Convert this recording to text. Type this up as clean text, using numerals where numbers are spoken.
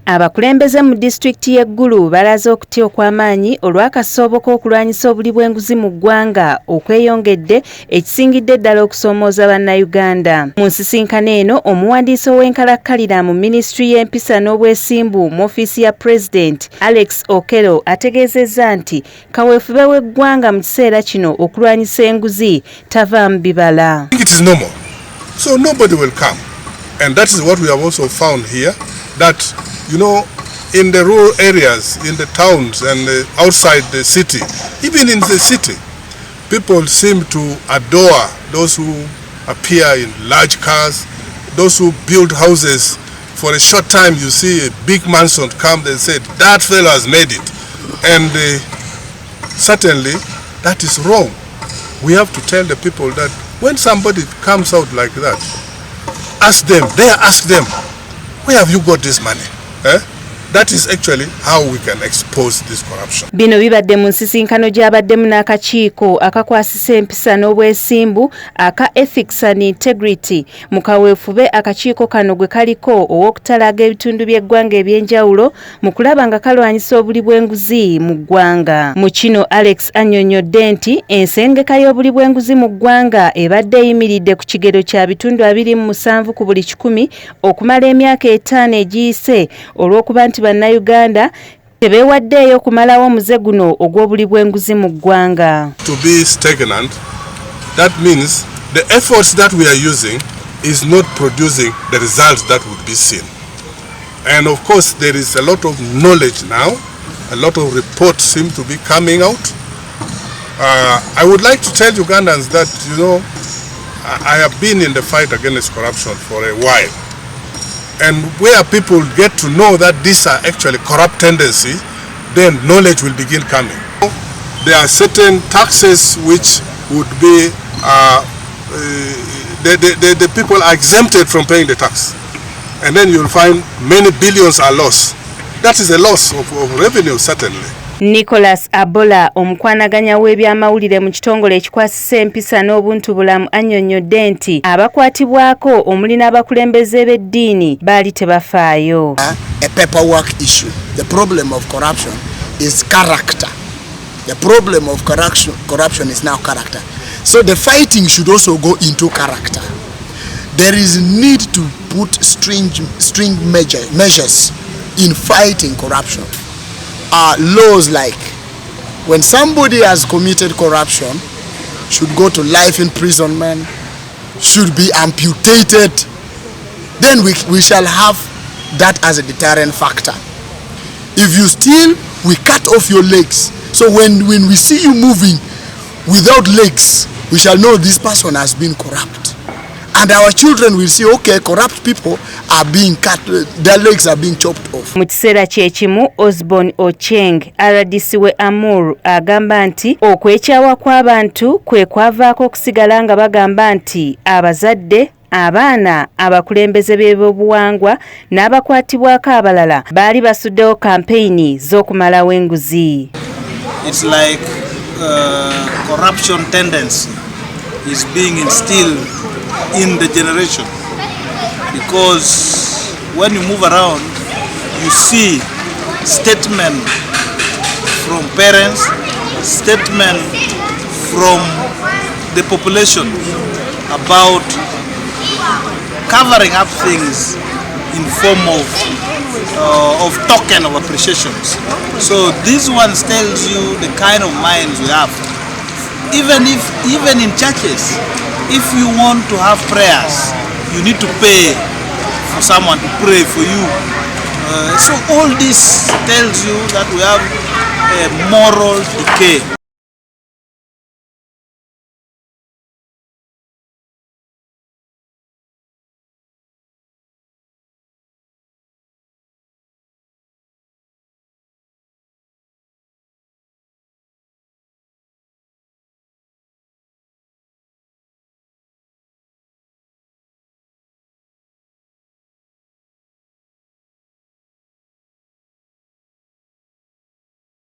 Abakulembeze mu disitulikiti y'Eggulu balaze okutya okw'amaanyi olw'akasoobo k'okulwanyisa obuli bw'enguzi mu ggwanga okweyongedde ekisingidde ddala okusoomooza bannayuganda. Mu nsisinkano eno omuwandiisi ow'enkalakkalira mu minisitule y'empisa n'obwesimbu mu ofiisi ya Pulezidenti Alex Okello ategeezezza nti kaweefube w'eggwanga mu kiseera kino okulwanyisa enguzi tavaamu bibala. It is normal. So nobody will come. And that is what we have also found here, that you know, in the rural areas, in the towns and outside the city, even in the city, people seem to adore those who appear in large cars, those who build houses. For a short time you see a big mansion come, they say, that fellow has made it. And certainly that is wrong. We have to tell the people that when somebody comes out like that, ask them, where have you got this money? That is actually how we can expose this corruption. Bino bibadde mu nsisinkano gy'abaddemu n'akakiiko akakwasisa empisa n'obwesimbu aka Ethics and Integrity mu kaweefube akakiiko kano gwe kaliko ow'okutalaga ebitundu by'eggwanga eby'enjawulo mu kulaba nga kalwanyisa obuli bw'enguzi mu ggwanga. Mu kino Alex annyonnyodde nti ensengeka y'obuli bw'enguzi mu ggwanga ebadde eyimiridde ku kigero kya bitundu 27 ku buli 100 okumala emyaka 5 egiyise olw'okuba nti bannayuganda tebeewaddeeyo kumalawo omuze guno ogw'obuli bw'enguzi mu ggwanga. To be stagnant, that means the efforts that we are using is not producing the results that would be seen. And of course there is a lot of knowledge now, a lot of reports seem to be coming out. I would like to tell Ugandans that, you know, I have been in the fight against corruption for a while. And where people get to know that these are actually corrupt tendencies, then knowledge will begin coming. There are certain taxes which would be, the people are exempted from paying the tax. And then you'll find many billions are lost. That is a loss of revenue, certainly. Nicholas Abola omukwanaganya w'ebyamawulire mu kitongole ekikwasisa empisa n'obuntubulamu annyonnyodde nti abakwatibwako omuli n'abakulembeze b'eddiini baali tebafaayo. A paperwork issue. The problem of corruption is character. The problem of corruption is now character. So the fighting should also go into character. There is need to put string measures in fighting corruption. Laws like when somebody has committed corruption should go to life imprisonment, should be amputated, then we shall have that as a deterrent factor. If you steal, we cut off your legs. So when we see you moving without legs, we shall know this person has been corrupt. And our children will see, okay, corrupt people are being cut, their legs are being chopped off. Mu kiseera kyekimu Osborne Ocheng RDC we Amuru agamba nti okwekyawa kw'abantu kwe kwavaako okusigala nga bagamba nti abazadde abaana abakulembeze b'ebyobuwangwa n'abakwatibwako abalala baali basuddewo kampeyini z'okumalawo enguzi. It's like corruption tendency is being instilled in the generation, because when you move around you see statement from parents, statement from the population about covering up things in form of token of appreciations. So these ones tells you the kind of minds we have. Even in churches, if you want to have prayers, you need to pay for someone to pray for you. So all this tells you that we have a moral decay.